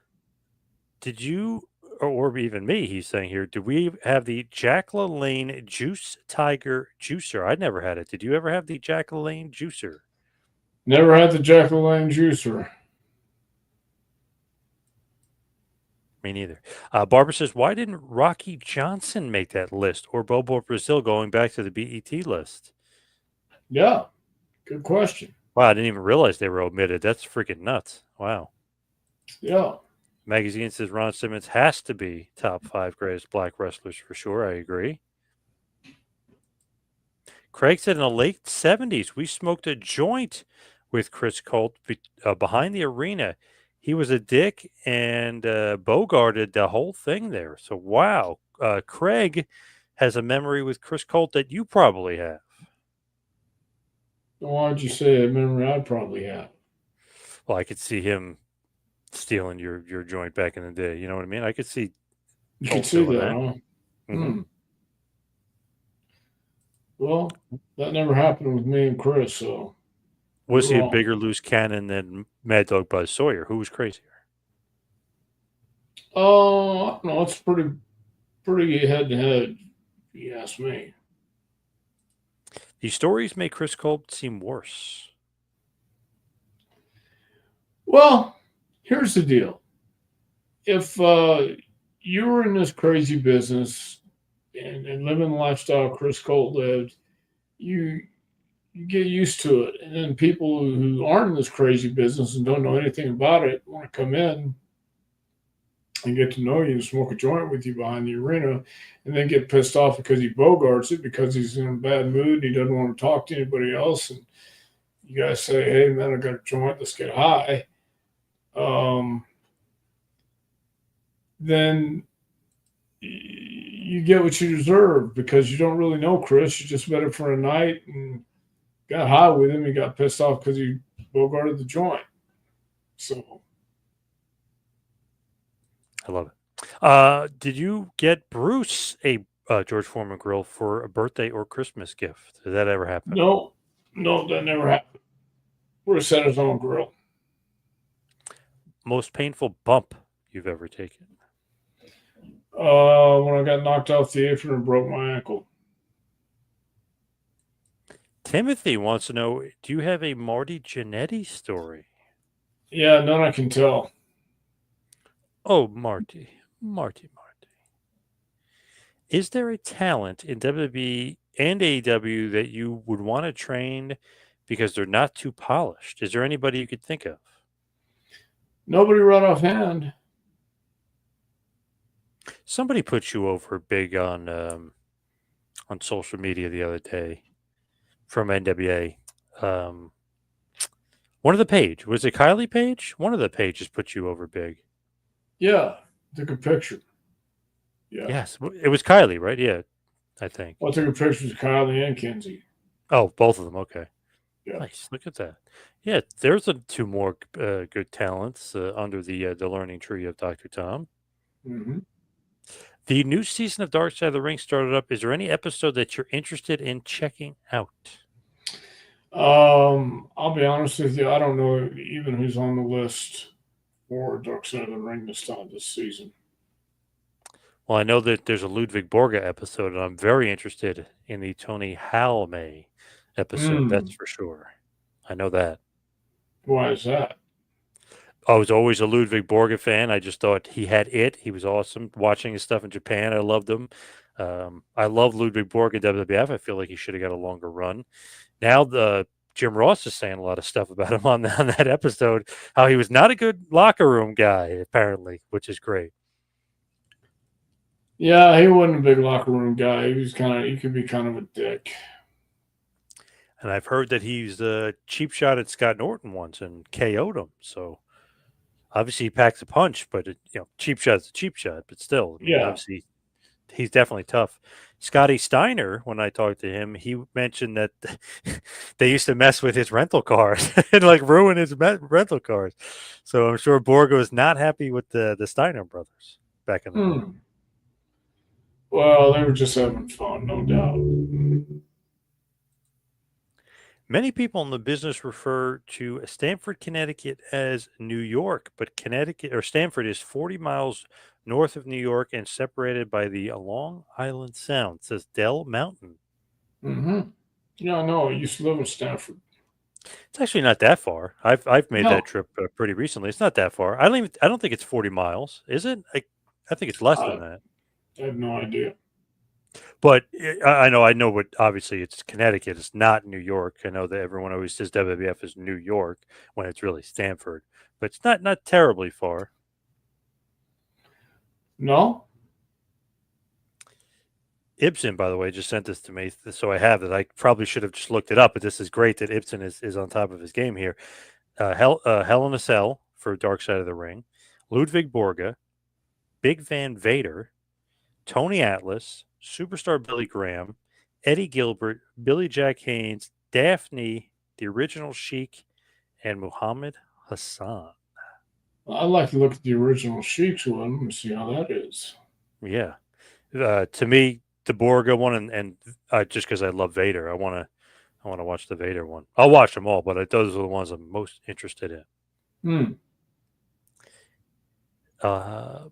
Did you, or even me, he's saying here, do we have the Jack LaLanne Juice Tiger Juicer? I never had it. Did you ever have the Jack LaLanne Juicer? Never had the Jack LaLanne juicer. Me neither. Barbara says, why didn't Rocky Johnson make that list or Bobo Brazil going back to the BET list? Yeah. Good question. Wow, I didn't even realize they were omitted. That's freaking nuts. Wow. Yeah. Magazine says Ron Simmons has to be top 5 greatest black wrestlers for sure. I agree. Craig said in the late 70s, we smoked a joint with Chris Colt behind the arena. He was a dick and bogarted the whole thing there. So, wow. Craig has a memory with Chris Colt that you probably have. Why'd you say a memory I'd probably have? Well, I could see him stealing your joint back in the day. You know what I mean? I could see You Colt could see doing that, that. huh? Mm-hmm. Well, that never happened with me and Chris, so. Was he a wrong. bigger loose cannon than Mad Dog Buzz Sawyer? Who was crazier? I don't know. It's pretty head to head, if you ask me. These stories make Chris Colt seem worse. Well, here's the deal. If you were in this crazy business and living the lifestyle Chris Colt lived, you get used to it. And then people who aren't in this crazy business and don't know anything about it want to come in and get to know you and smoke a joint with you behind the arena and then get pissed off because he bogarts it because he's in a bad mood and he doesn't want to talk to anybody else. And you guys say, hey, man, I got a joint, let's get high. Then you get what you deserve because you don't really know Chris. You just met him for a night and got high with him. He got pissed off because he bogarted the joint. So I love it. Did you get Bruce a George Foreman grill for a birthday or Christmas gift? Did that ever happen? no, that never happened. Bruce had his own grill. Most painful bump you've ever taken? When I got knocked off the apron and broke my ankle. Timothy wants to know, do you have a Marty Jannetty story? Yeah, none I can tell. Oh, Marty. Is there a talent in WWE and AEW that you would want to train because they're not too polished? Is there anybody you could think of? Nobody right offhand. Somebody put you over big on social media the other day from NWA. One of the page. Was it Kylie Page? One of the pages put you over big. Yeah, took a picture. Yeah. Yes, it was Kylie, right? Yeah, I think. Well, I took a picture with Kylie and Kenzie. Oh, both of them. Okay. Yeah. Nice. Look at that. Yeah, there's two more good talents under the learning tree of Dr. Tom. Hmm. The new season of Dark Side of the Ring started up. Is there any episode that you're interested in checking out? I'll be honest with you. I don't know even who's on the list for Dark Side of the Ring this season. Well, I know that there's a Ludwig Borga episode, and I'm very interested in the Tony Halme episode. That's Mm, for sure. I know that. why is that? I was always a Ludwig Borga fan. I just thought he had it. He was awesome. Watching his stuff in Japan, I loved him. I love Ludwig Borga in WWF. I feel like he should have got a longer run. Now the Jim Ross is saying a lot of stuff about him on that episode. How he was not a good locker room guy, apparently, which is great. Yeah, he wasn't a big locker room guy. He could be kind of a dick. And I've heard that he's cheap shot at Scott Norton once and KO'd him. So obviously he packs a punch, but cheap shot's a cheap shot. But still, I mean, Yeah. obviously he's definitely tough. Scotty Steiner, when I talked to him, he mentioned that they used to mess with his rental cars and like ruin his rental cars. So I'm sure Borgo is not happy with the Steiner brothers back in the day. Hmm. Well, they were just having fun, no doubt. Many people in the business refer to Stamford, Connecticut as New York, but Connecticut or Stamford is 40 miles north of New York and separated by the Long Island Sound, says Dell Mountain. Hmm. Yeah, I know. I used to live in Stanford. It's actually not that far. I've made that No, trip pretty recently. It's not that far. I don't think it's 40 miles. Is it? I think it's less than I that. have no idea. But I know what obviously it's Connecticut. It's not New York. I know that everyone always says WWF is New York when it's really Stamford, but it's not terribly far. No? Ibsen, by the way, just sent this to me, so I have it. I probably should have just looked it up, but this is great that Ibsen is on top of his game here. Hell in a Cell for Dark Side of the Ring, Ludwig Borga, Big Van Vader, Tony Atlas, Superstar Billy Graham, Eddie Gilbert, Billy Jack Haynes, Daphne, the original Sheik, and Muhammad Hassan. I'd like to look at the original Sheik's one and see how that is. Yeah. To me, the Borga one and just because I love Vader, I want to watch the Vader one. I'll watch them all, but those are the ones I'm most interested in. Hmm. Uh,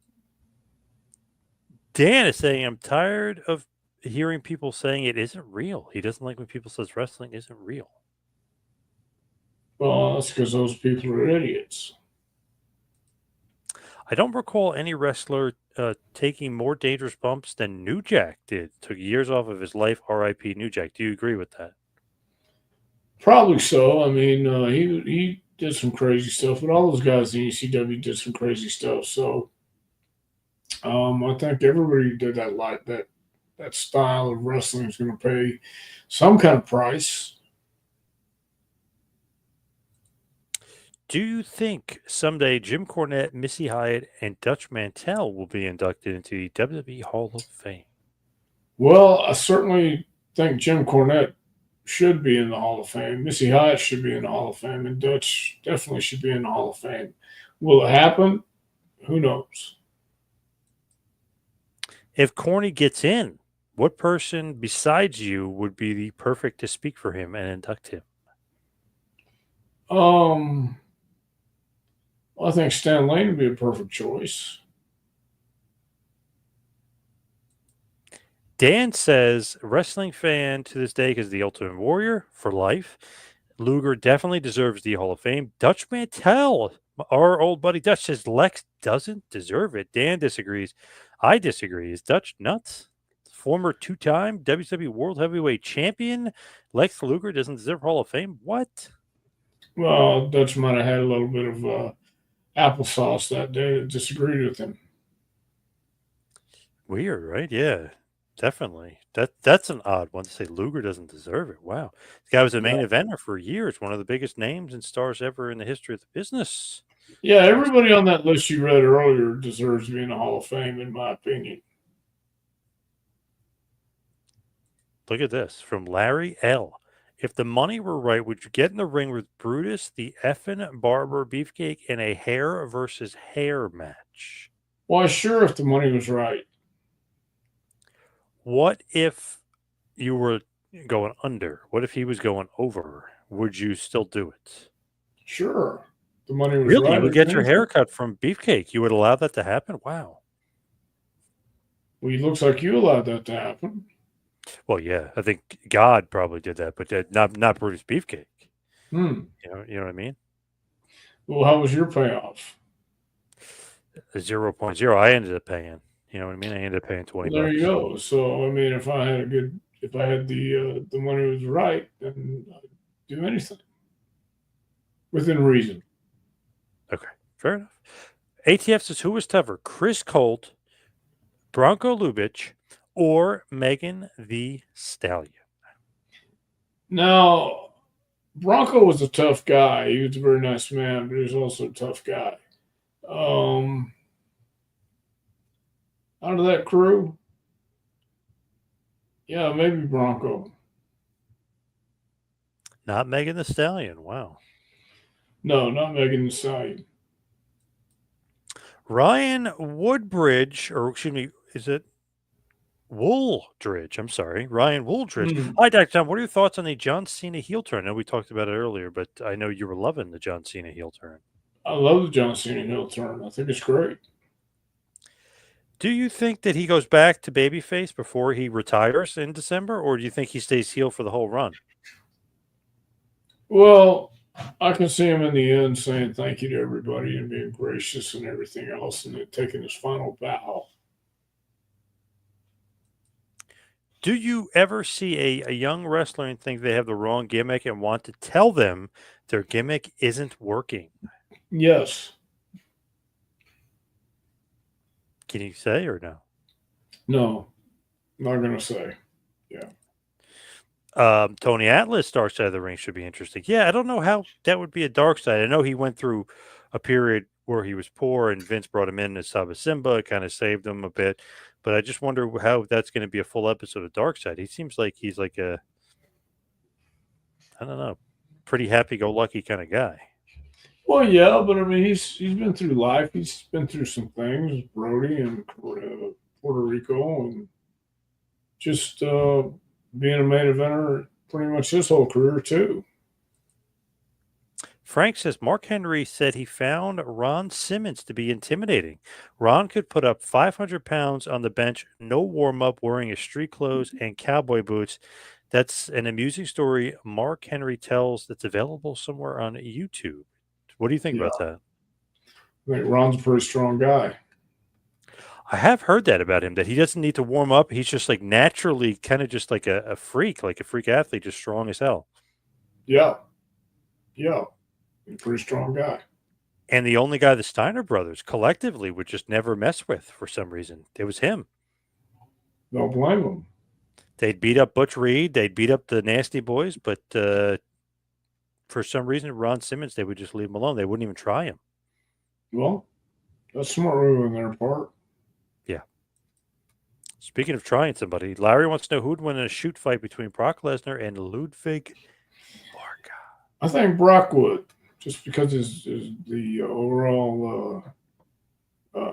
Dan is saying, I'm tired of hearing people saying it isn't real. He doesn't like when people says wrestling isn't real. Well, that's because those people are idiots. I don't recall any wrestler taking more dangerous bumps than New Jack did. Took years off of his life. R.I.P. New Jack. Do you agree with that? Probably so. I mean, he did some crazy stuff, but all those guys in ECW did some crazy stuff. So I think everybody did that style of wrestling is going to pay some kind of price. Do you think someday Jim Cornette, Missy Hyatt, and Dutch Mantel will be inducted into the WWE Hall of Fame? Well, I certainly think Jim Cornette should be in the Hall of Fame. Missy Hyatt should be in the Hall of Fame, and Dutch definitely should be in the Hall of Fame. Will it happen? Who knows? If Corny gets in, what person besides you would be the perfect to speak for him and induct him? Um, I think Stan Lane would be a perfect choice. Dan says, wrestling fan to this day because the Ultimate Warrior for life. Luger definitely deserves the Hall of Fame. Dutch Mantel, our old buddy Dutch, says Lex doesn't deserve it. Dan disagrees. I disagree. Is Dutch nuts? Former two-time WWE World Heavyweight Champion Lex Luger doesn't deserve Hall of Fame? What? Well, Dutch might have had a little bit of applesauce that day that disagreed with him. Weird, right? Yeah, definitely. That's an odd one to say Luger doesn't deserve it. Wow. This guy was a main Yeah, eventer for years, one of the biggest names and stars ever in the history of the business. yeah. Everybody on that list you read earlier deserves to be in the Hall of Fame, in my opinion. Look at this from Larry L. If the money were right, would you get in the ring with Brutus, the effin' Barber Beefcake, in a hair versus hair match? Why, sure, if the money was right. What if you were going under? What if he was going over? Would you still do it? Sure. The money was Really? right. You would get your Everything. hair cut from Beefcake? You would allow that to happen? Wow. Well, it looks like you allowed that to happen. Well, yeah, I think God probably did that, but not Brutus Beefcake. Hmm. You know what I mean? Well, how was your payoff? 0.0. I ended up paying. You know what I mean? I ended up paying 20 Well, there you bucks. go. So, I mean, if I had the money was right, then I'd do anything within reason. Okay, fair enough. ATF says who was tougher, Chris Colt, Bronco Lubitsch, or Megan the Stallion? Now, Bronco was a tough guy. He was a very nice man, but he was also a tough guy. Um, Out of that crew, yeah, maybe Bronco. Not Megan the Stallion. Wow. No, not Megan Thee Stallion. Ryan Woodbridge, or excuse me, is it Wooldridge? I'm sorry, Ryan Wooldridge. Hmm. Hi, Dr. Tom. What are your thoughts on the John Cena heel turn? I know we talked about it earlier, but I know you were loving the John Cena heel turn. I love the John Cena heel turn. I think it's great. Do you think that he goes back to babyface before he retires in December, or do you think he stays heel for the whole run? Well, I can see him in the end saying thank you to everybody and being gracious and everything else, and then taking his final bow. Do you ever see a young wrestler and think they have the wrong gimmick and want to tell them their gimmick isn't working? Yes. Can you say or no? No. Not gonna say. Yeah. Tony Atlas, Dark Side of the Ring should be interesting. Yeah, I don't know how that would be a dark side. I know he went through a period where he was poor and Vince brought him in as Saba Simba, kind of saved him a bit. But I just wonder how that's going to be a full episode of Dark Side. He seems like he's like I don't know, pretty happy go lucky kind of guy. Well, yeah, but I mean, he's been through life. He's been through some things, Brody and Puerto Rico, and just being a main eventer pretty much his whole career too. Frank says Mark Henry said he found Ron Simmons to be intimidating. Ron could put up 500 pounds on the bench, no warm up, wearing his street clothes and cowboy boots. That's an amusing story Mark Henry tells that's available somewhere on YouTube. What do you think Yeah, about that? I think Ron's a pretty strong guy. I have heard that about him, that he doesn't need to warm up. He's just like naturally kind of just like a freak, like a freak athlete, just strong as hell. Yeah, yeah, he's a pretty strong guy. And the only guy the Steiner brothers collectively would just never mess with for some reason. It was him. Don't blame him. They'd beat up Butch Reed, they'd beat up the Nasty Boys, but for some reason, Ron Simmons, they would just leave him alone. They wouldn't even try him. Well, that's smart move on their part. Yeah. Speaking of trying somebody, Larry wants to know who would win in a shoot fight between Brock Lesnar and Ludwig Borga. I think Brock would, just because the overall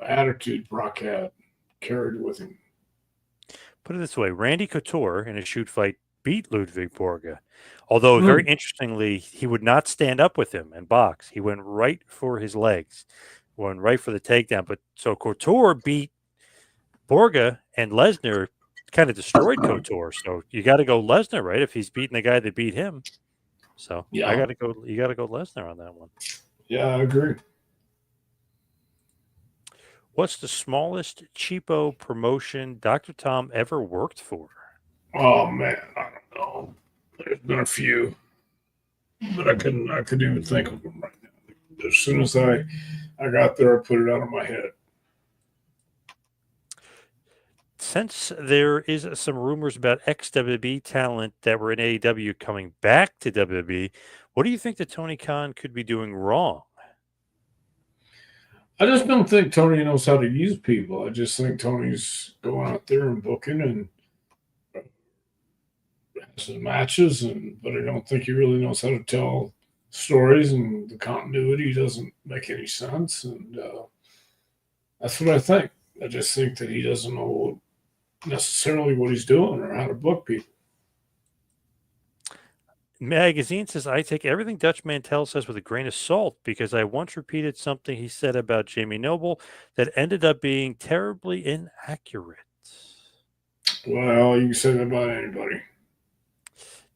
attitude Brock had carried with him. Put it this way, Randy Couture in a shoot fight beat Ludwig Borga. Although, very Mm, interestingly, he would not stand up with him and box. He went right for his legs, went right for the takedown. But so Couture beat Borga, and Lesnar kind of destroyed Couture. So you got to go Lesnar, right? If he's beating the guy that beat him. So I yeah, got to go. You got to go Lesnar on that one. yeah, I agree. What's the smallest cheapo promotion Dr. Tom ever worked for? Oh man, I don't know. There's been a few, but I couldn't even think of them right now. As soon as I got there, I put it out of my head. Since there is some rumors about ex-WWE talent that were in AEW coming back to WWE, what do you think that Tony Khan could be doing wrong? I just don't think Tony knows how to use people. I just think Tony's going out there and booking and has his matches, but I don't think he really knows how to tell stories, and the continuity doesn't make any sense. And that's what I think. I just think that he doesn't know necessarily what he's doing or how to book people. Magazine says, I take everything Dutch Mantel says with a grain of salt because I once repeated something he said about Jamie Noble that ended up being terribly inaccurate. Well, you can say that about anybody.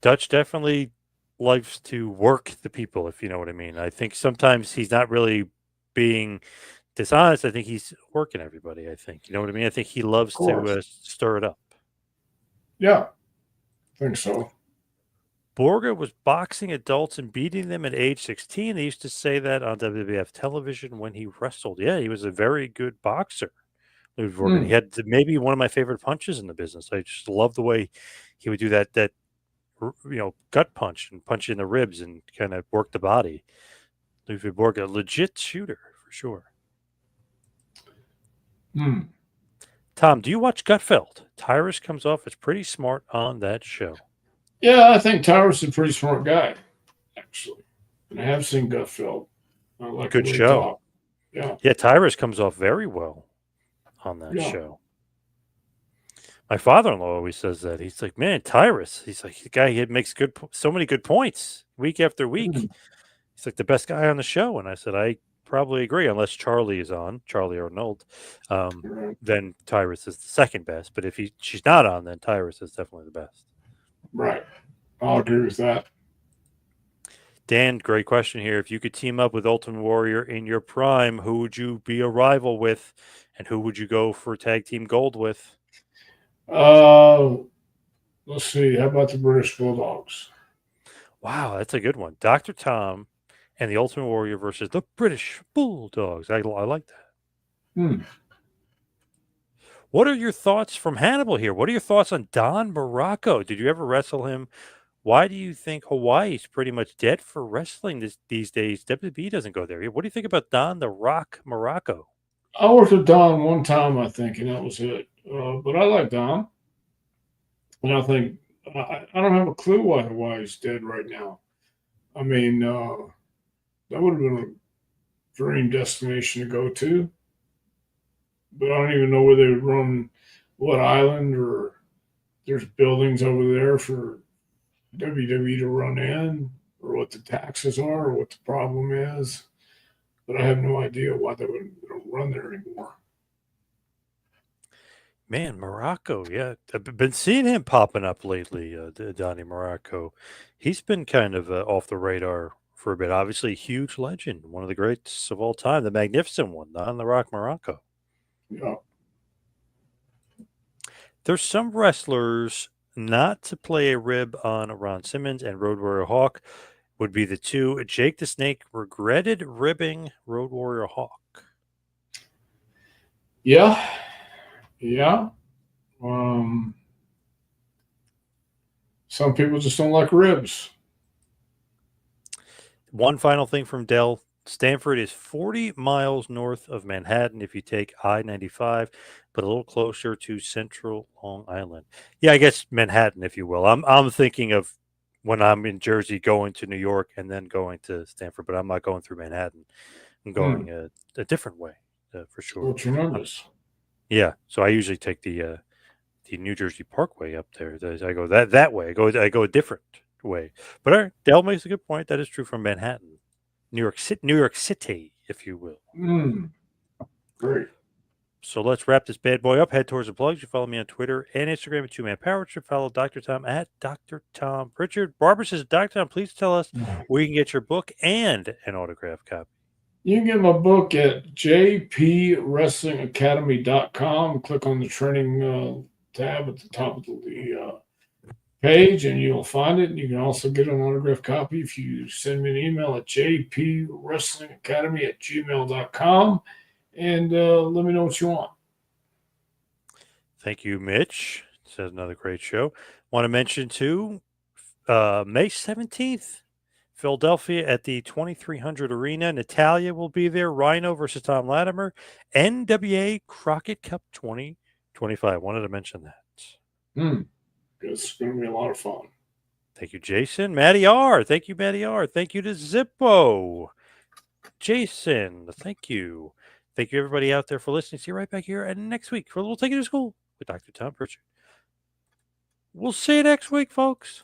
Dutch definitely likes to work the people, if you know what I mean. I think sometimes he's not really being dishonest. I think he's working everybody. I think, you know what I mean? I think he Of loves course. to stir it up. Yeah, I think so. Borga was boxing adults and beating them at age 16. They used to say that on WWF television when he wrestled. Yeah, he was a very good boxer, Louis Borga. He Hmm. had maybe one of my favorite punches in the business. I just love the way he would do that gut punch and punch in the ribs and kind of work the body. Louis Borga, legit shooter for sure. Hmm. Tom, do you watch Gutfeld? Tyrus comes off as pretty smart on that show. Yeah, I think Tyrus is a pretty smart guy, actually. And I have seen Gutfeld. I like the Good way he show. talks. Yeah, Yeah, Tyrus comes off very well on that yeah. show. My father-in-law always says that. He's like, man, Tyrus. He's like, the guy he makes so many good points week after Hmm. week. He's like the best guy on the show. And I said, I probably agree, unless Charlie is on, Charlie Arnold. Right. Then Tyrus is the second best. But if she's not on, then Tyrus is definitely the best. Right. I'll agree with that. Dan, great question here. If you could team up with Ultimate Warrior in your prime, who would you be a rival with, and who would you go for tag team gold with? Uh, let's see. How about the British Bulldogs? Wow, that's a good one. Dr. Tom and the Ultimate Warrior versus the British Bulldogs. I like that. Hmm. What are your thoughts from Hannibal here? What are your thoughts on Don Morocco? Did you ever wrestle him? Why do you think Hawaii's pretty much dead for wrestling these days? WWE doesn't go there. What do you think about Don the Rock Morocco? I worked with Don one time, I think, and that was it. But I like Don. And I think I don't have a clue why Hawaii's dead right now. I mean, that would have been a dream destination to go to, but I don't even know where they would run what island or there's buildings over there for WWE to run in or what the taxes are or what the problem is. But I have no idea why they would run there anymore. Man, Morocco, yeah. I've been seeing him popping up lately, Donnie Morocco. He's been kind of off the radar for a bit. Obviously, a huge legend, one of the greats of all time, the magnificent one, Don the Rock Morocco. Yeah. There's some wrestlers not to play a rib on Ron Simmons and Road Warrior Hawk would be the two. Jake the Snake regretted ribbing Road Warrior Hawk. Yeah. Yeah. Um, some people just don't like ribs. One final thing from Dell. Stanford is 40 miles north of Manhattan if you take I-95, but a little closer to central Long Island. Yeah, I guess Manhattan, if you will. I'm thinking of when I'm in Jersey going to New York and then going to Stanford, but I'm not going through Manhattan. I'm going a different way for sure. Well, tremendous. Yeah, so I usually take the New Jersey Parkway up there. I go that way. I go a different way. But all right, Dell makes a good point. That is true from Manhattan, New York City, if you will. Great. So let's wrap this bad boy up. Head towards the plugs. You follow me on Twitter and Instagram at Two Man Power Trip. Follow Dr. Tom at Dr. Tom Prichard. Barbara says, Dr. Tom, please tell us where you can get your book and an autograph copy. You can get my book at jpwrestlingacademy.com. Click on the training tab at the top of the page and you'll find it. And you can also get an autograph copy if you send me an email at jpwrestlingacademy@gmail.com and let me know what you want. Thank you, Mitch. Says another great show. Want to mention, too, May 17th, Philadelphia at the 2300 Arena. Natalia will be there. Rhino versus Tom Latimer. NWA Crockett Cup 2025. Wanted to mention that. It's going to be a lot of fun. Thank you, Jason. Matty R. Thank you, Matty R. Thank you to Zippo. Jason, thank you. Thank you, everybody out there, for listening. See you right back here and next week for a little Take It to School with Dr. Tom Prichard. We'll see you next week, folks.